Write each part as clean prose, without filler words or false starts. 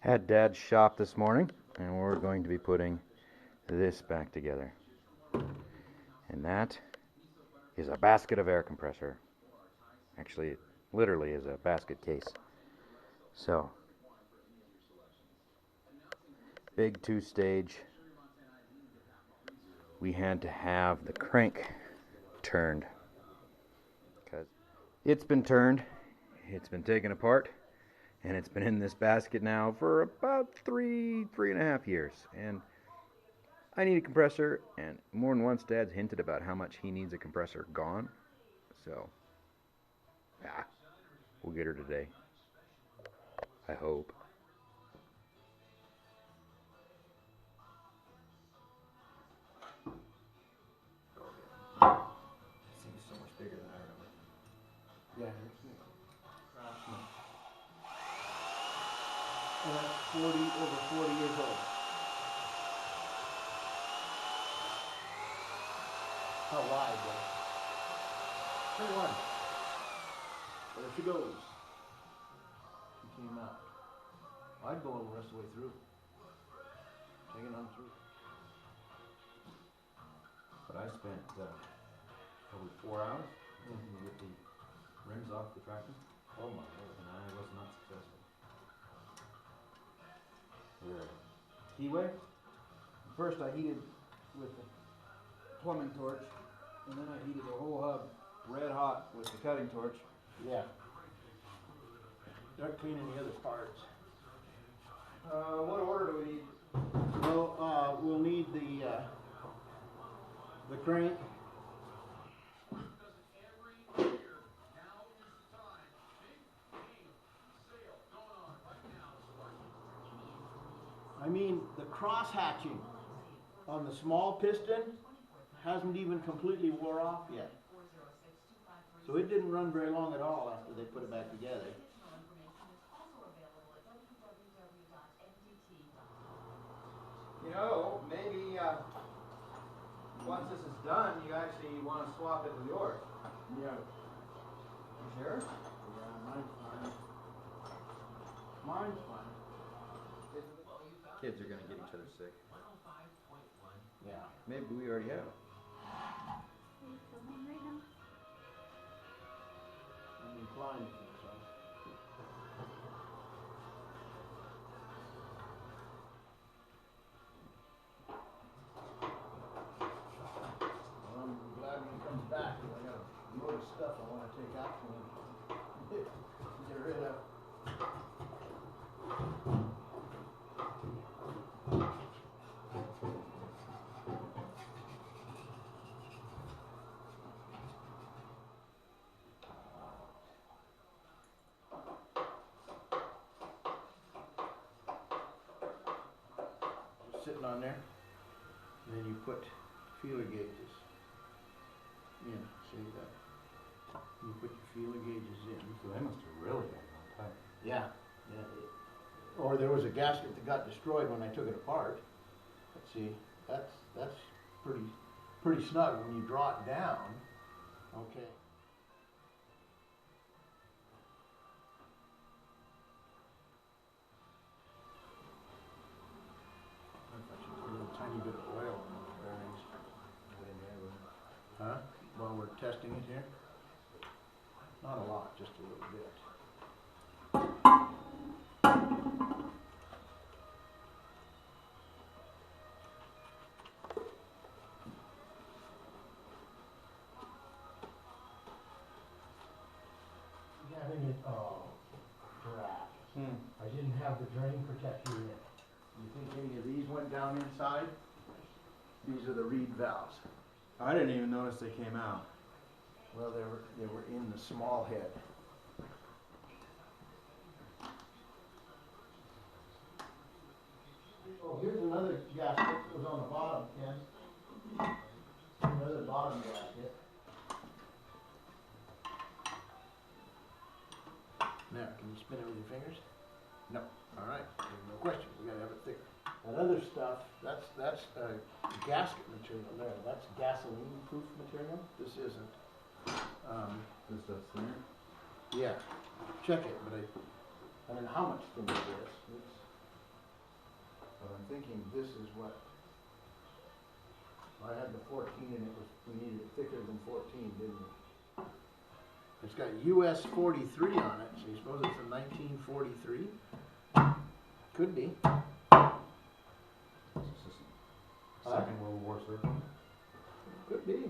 At Dad's shop this morning, and we're going to be putting this back together. And that is a basket of air compressor. Actually, it literally is a basket case. So, big two-stage. We had to have the crank turned because it's been turned, it's been taken apart, and it's been in this basket now for about three and a half years. And I need a compressor, and more than once Dad's hinted about how much he needs a compressor gone. So, we'll get her today. I hope. Seems so much bigger than I remember. Yeah, it's big. And that's over 40 years old. How wide, though? Pretty wide. But there she goes. She came out. I'd go the rest of the way through. Take it on through. But I spent probably 4 hours with the rims off the tractor. Oh my Lord. And I was not successful. The keyway? First I heated with the plumbing torch, and then I heated the whole hub red hot with the cutting torch. Yeah. Start cleaning the other parts. What order do we need? Well, we'll need the crank. I mean, the cross hatching on the small piston hasn't even completely wore off yet. So it didn't run very long at all after they put it back together. You know, maybe once this is done, you actually want to swap it with yours. Yeah. You sure? Yeah, mine's fine. Mine's fine. Kids are going to get each other sick. Yeah. Maybe we already have. Are you filming right now? I'm inclined to think so. Well, I'm glad when he comes back, because I got a load of stuff I want to take out to him. Get rid of. Sitting on there, and then you put feeler gauges in. See that? You put your feeler gauges in. So they must have really got it on tight. Yeah. Or there was a gasket that got destroyed when I took it apart. But see, that's pretty snug when you draw it down. Okay. A little tiny bit of oil in those bearings. Huh? While we're testing it here? Not a lot, just a little bit. Having it, crap. I didn't have the drain protector in it. You think any of these went down inside? These are the reed valves. I didn't even notice they came out. Well, they were in the small head. Oh, here's another gasket that was on the bottom, Ken. Another bottom gasket. Now, can you spin it with your fingers? No. All right. No question. We gotta have it thicker. That other stuff, that's gasket material there. That's gasoline-proof material. This isn't. This stuff's thinner? Yeah. Check it, but I don't know how much thinner it is. But I'm thinking this is what, I had the 14 and we needed it thicker than 14, didn't we? It's got US 43 on it, so you suppose it's a 1943? Could be. Second World War circle? Could be. It's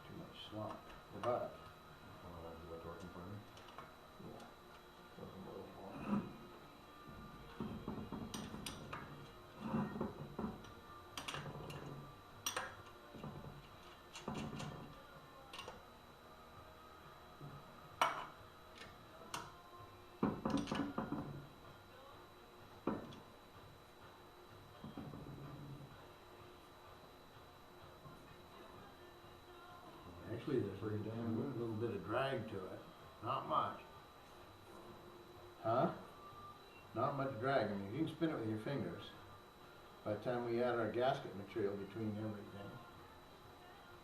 too much slop. But actually, there's a little bit of drag to it. Not much. Huh? Not much drag. I mean, you can spin it with your fingers. By the time we add our gasket material between everything.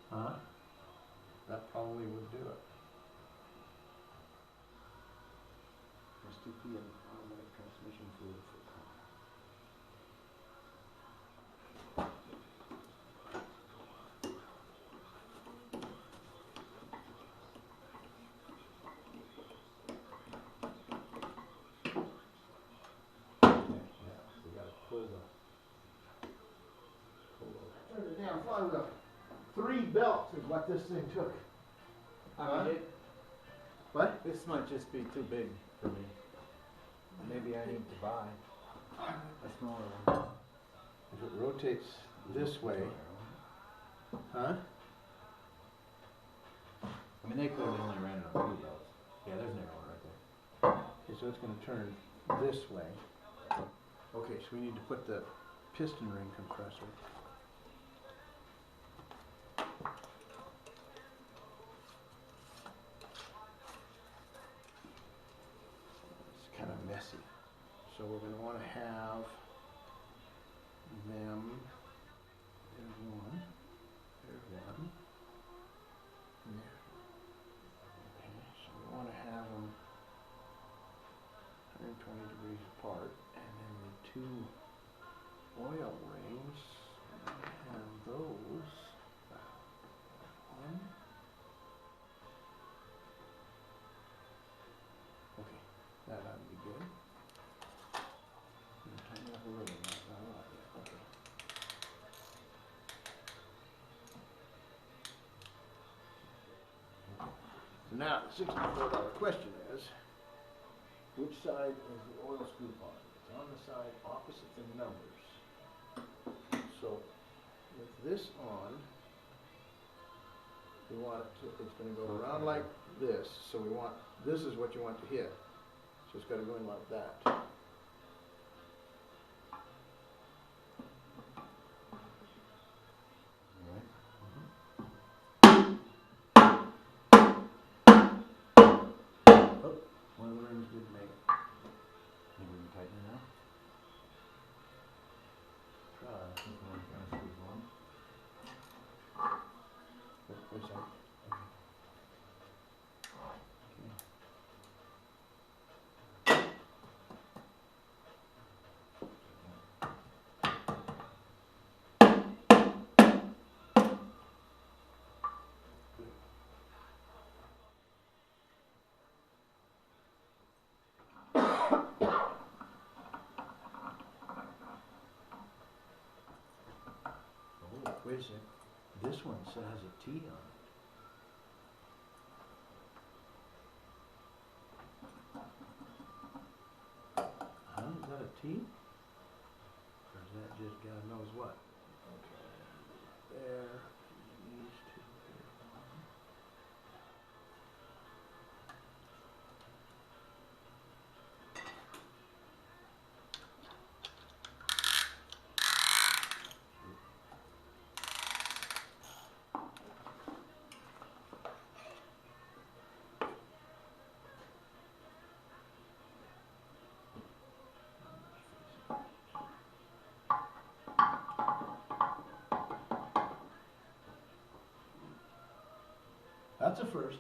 Huh? That probably would do it. STP and automatic transmission fluid for car. Turn it down, flywheel. 3 belts is what this thing took. I mean, What? this might just be too big for me. Maybe I need to buy a smaller one. If it rotates this way, huh? I mean, they clearly only ran it on 2 belts. Yeah, there's an arrow right there. Okay, so it's going to turn this way. Okay, so we need to put the piston ring compressor. It's kind of messy. So we're going to want to have them. There's one. There's one. And there. Okay, so we want to have them 120 degrees apart, and then the 2 oil rings, we have those. One. Okay, that ought to be good. Tighten it up a little bit, not a lot yet. Okay. So now the $64 question is, which side is the oil scoop on? It's on the side opposite the numbers. So with this on, we want it to, it's going to go around like this. So we want, this is what you want to hit. So it's got to go in like that. One of the rings didn't make it. Maybe we can tighten it now? Try. This one's gonna squeeze one. Wait a second. Oh, wait a second. This one has a T on it. Huh? Is that a T? Or is that just God knows what? Okay. There. These two. That's a first.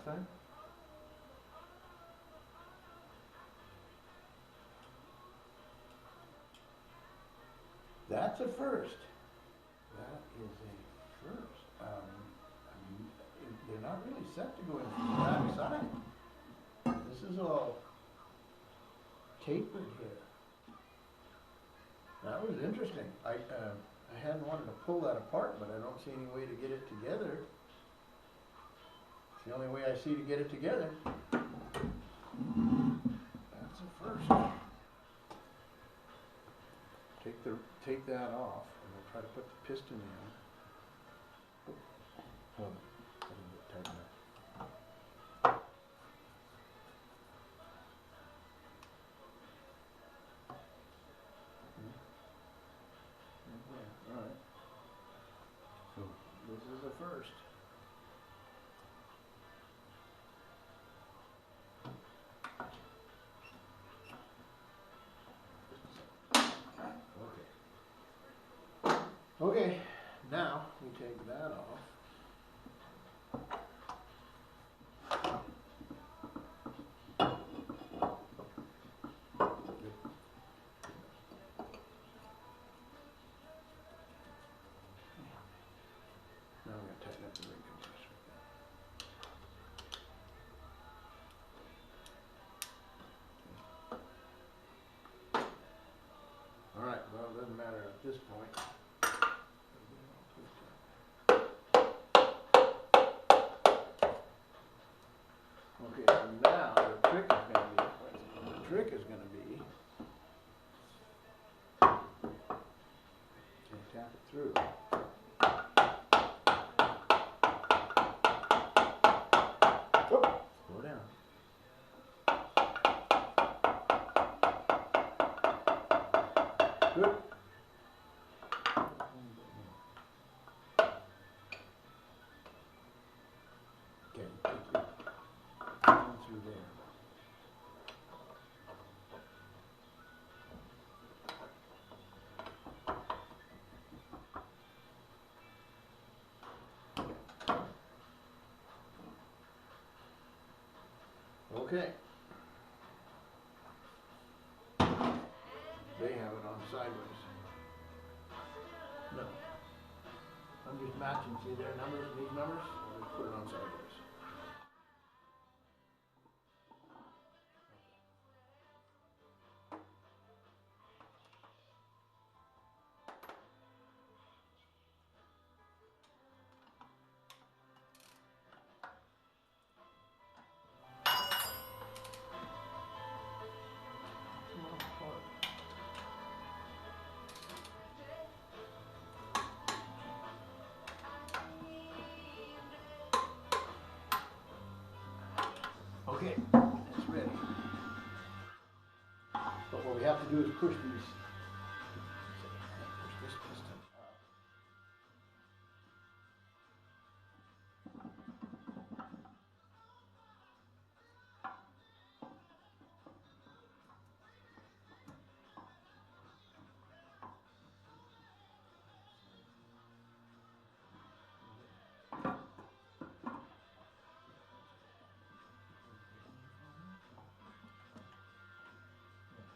backside? That's a first. That is a first. They're not really set to go in from the back side. This is all tapered here. That was interesting. I hadn't wanted to pull that apart, but I don't see any way to get it together. It's the only way I see to get it together. That's a first. Take that off, and we'll try to put the piston in. Hold on. I didn't get tightened up. Yeah, all right. So this is a first. Okay, now we take that off. Now I'm going to tighten up the ring compressor. All right, well, it doesn't matter at this point. Okay, so now the trick is going to be tap it through. Oh, slow down. Good. Okay, take it through there. Okay. They have it on sideways. No. I'm just matching, see their numbers and these numbers? I'll just put it on sideways. Okay, it's ready. But what we have to do is push this piston up.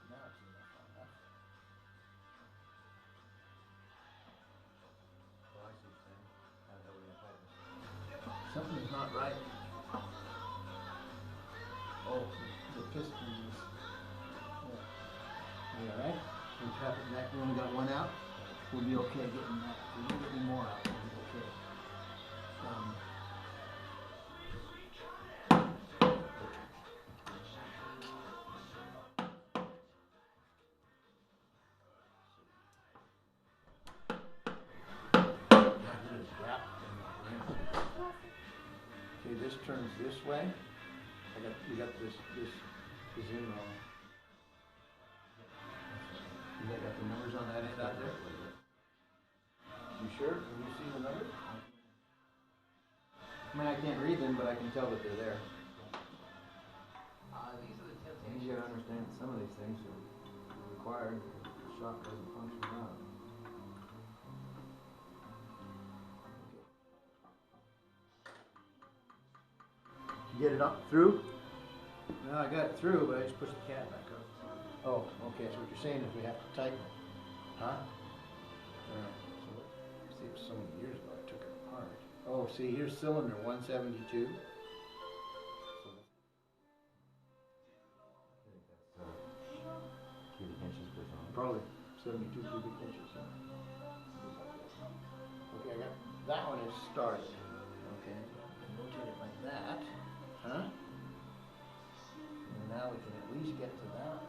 Now it's enough. Oh, I see what you're saying. How the hell are we gonna tighten this? Something's not right. Oh, the piston is. Yeah. Alright? We tap it back. We only got one out. We'll be okay getting that. If we don't get any more out, we'll be okay. Okay, this turns this way. You got this is in wrong. You got the numbers on that end out there? You sure? Can you see the numbers? I mean, I can't read them, but I can tell that they're there. These are the And you gotta understand that some of these things are required. The shop doesn't function without them. Get it up through? No, I got it through, but I just pushed the cat back up. Oh, okay, so what you're saying is we have to tighten it, huh? Alright, so see, it was so many years ago I took it apart. Oh, see, here's cylinder 172. Cubic inches per ton. Probably 72 cubic inches. Okay, I got that one is started. Okay, rotate it like that, huh? And now we can at least get to that one.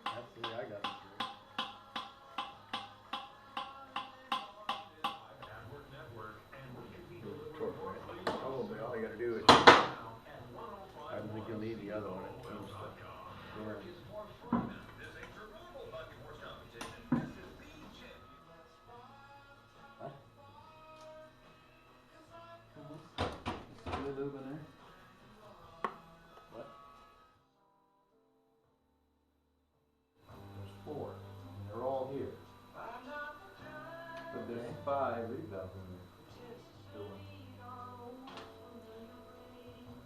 That's the way I got it through. Probably all you gotta do is, I don't think you'll need the other one. It seems to work. Huh? Lube in there? What? There's 4, and they're all here. But there's 5 reed valves in there.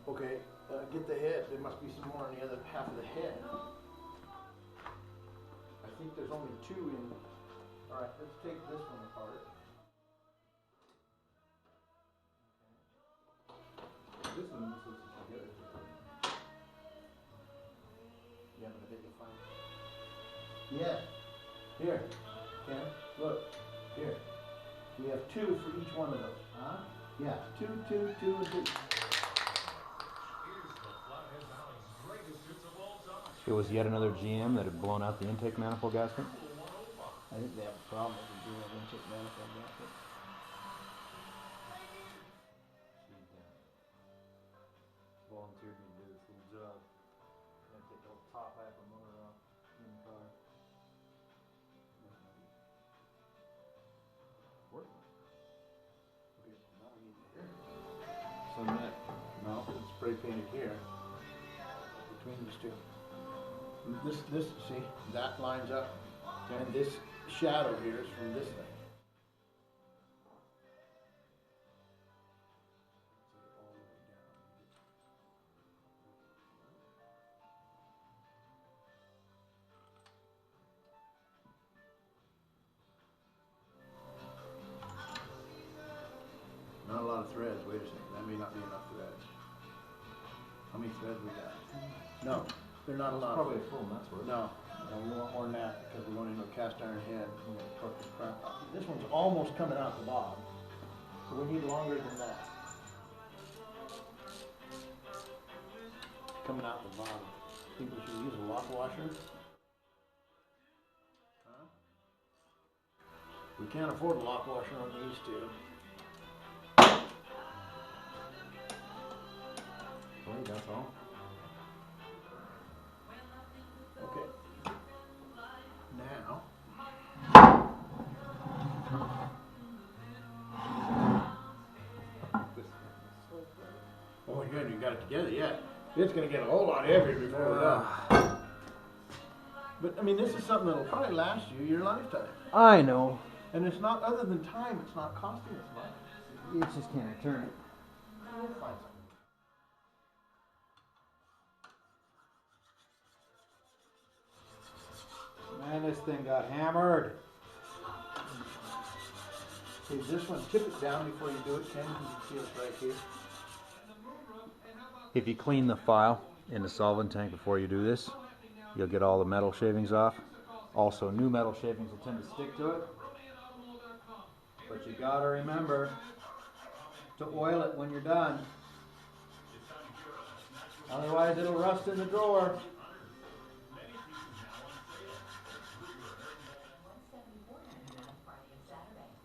Okay, get the head. There must be some more on the other half of the head. I think there's only 2 in. Alright, let's take this one apart. This one just looks together. Yeah, but I bet you'll find it. Yeah. Here, Ken, look. Here. We have 2 for each one of those. Huh? Yeah, 2, 2, 2, and 2. It was yet another GM that had blown out the intake manifold gasket. I think they have a problem with the dual intake manifold gasket. Volunteered me to do this little job. And take the top half of the motor off in the car. Working. Okay, well now we need to hear. So net. No, it's spray painted here. Between these 2. This, see, that lines up. And this shadow here is from this thing. Not a lot of threads. Wait a second. That may not be enough threads. How many threads we got? No, they're not a lot. Probably a full nut's worth. No, we want more than that because we're going into a cast iron head. We're going to torque the crap out. This one's almost coming out the bottom, so we need longer than that. Coming out the bottom. Think we should use a lock washer? Huh? We can't afford a lock washer on these 2. Wait, that's all. Okay. Now. Oh, good, you got it together, yeah. It's going to get a whole lot heavier before we're done. But, I mean, this is something that'll probably last you your lifetime. I know. And it's not, other than time, it's not costing us much. It's just can't turn it. We'll find something. Man, this thing got hammered. See, this one, tip it down before you do it, Ken. You can see it's right here. If you clean the file in the solvent tank before you do this, you'll get all the metal shavings off. Also, new metal shavings will tend to stick to it. But you gotta remember to oil it when you're done. Otherwise, it'll rust in the drawer.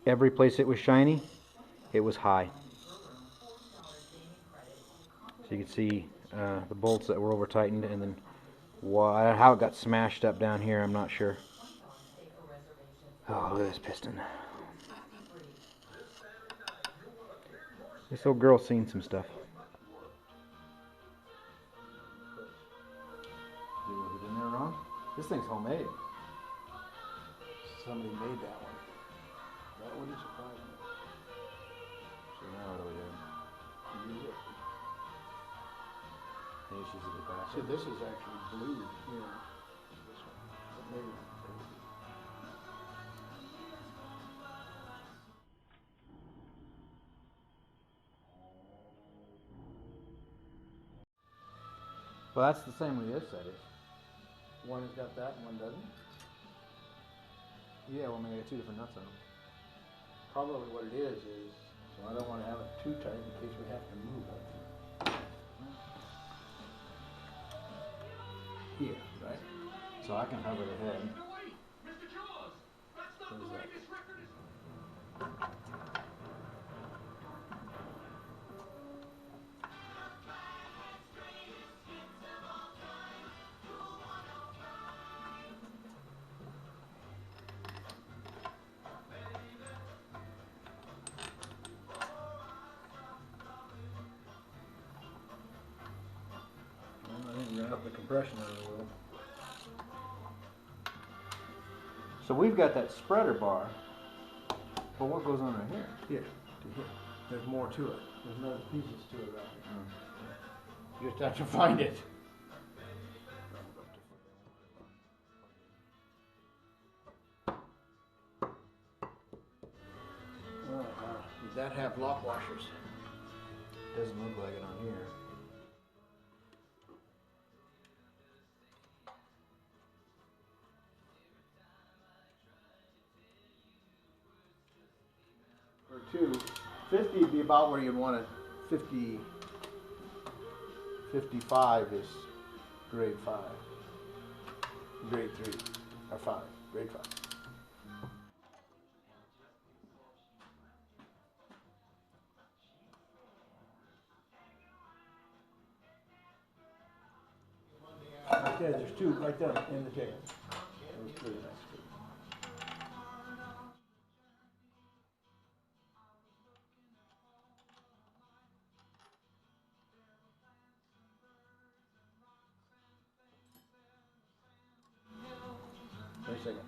Every place it was shiny, it was high. So you can see the bolts that were over tightened, and then how it got smashed up down here, I'm not sure. Oh, look at this piston. This old girl's seen some stuff. Was it in there wrong? This thing's homemade. Somebody made that one. That wouldn't surprise me. So now what do we do? Use it. Maybe she's at the back. See, this is actually blue here. This one. But maybe. Well, that's the same with this set is. One has got that and one doesn't. Yeah, well, maybe I got two different nuts on them. Probably what it is so I don't want to have it too tight in case we have to move it. Here, right? So I can hover the head. What is that? I think we're up the compression on it a little. So we've got that spreader bar, but what goes on right here? Here, to here. There's more to it. There's other pieces to it right here. You just have to find it. Does that have lock washers? Doesn't look like it on here. Or two. 50 would be about where you'd want it. 50, 55 is grade 5. Grade 3, or 5, grade 5. Right there, there's two right there in the table. Those three next to it. Wait a second.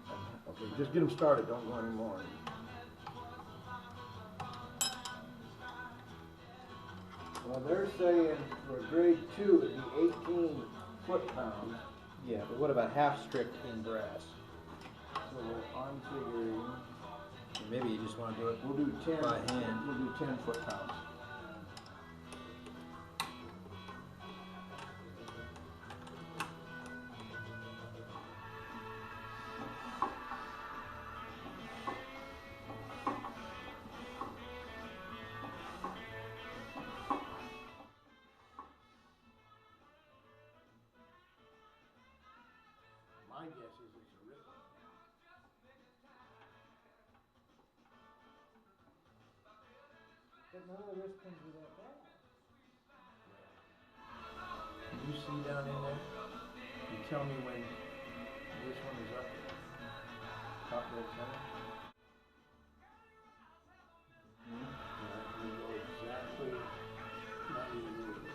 Okay, just get them started. Don't go anymore. Well, they're saying for grade 2 it'd be 18 foot-pounds. Yeah, but what about half strict in brass? So I'm figuring Maybe you just want to do it. we'll do 10 by hand. We'll do 10 foot-pounds. My guess is it's a ripple. But none of the rest comes with that bag. Can you see down in there? You tell me when this one is up. Top dead center. We go exactly 90 degrees.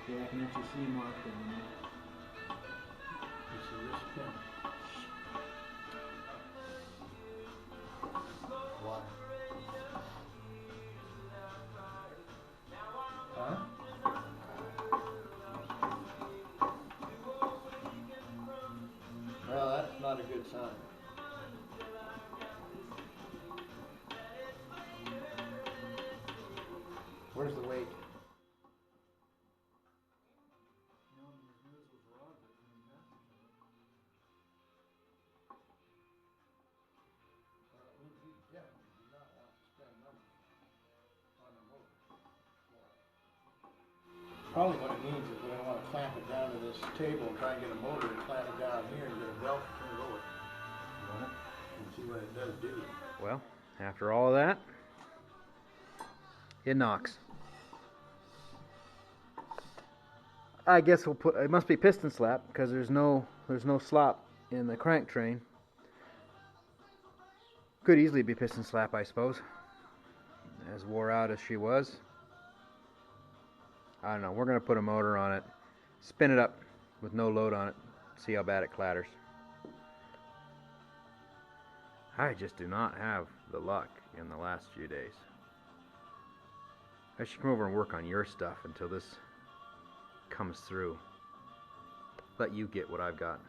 Yeah, I can actually see marked in there. You see this pin? Why? Huh? Well, that's not a good sign. Where's the weight? Yeah, we do not want to spend money on a motor. Probably what it means is we're going to want to clamp it down to this table and try and get a motor and clamp it down here and get a belt to turn it over. And see what it does do. Well, after all of that, it knocks. I guess we'll put. It must be piston slap because there's no slop in the crank train. Could easily be piston slap, I suppose. as wore out as she was. I don't know, we're going to put a motor on it, spin it up with no load on it, see how bad it clatters. I just do not have the luck in the last few days. I should come over and work on your stuff until this comes through. Let you get what I've got.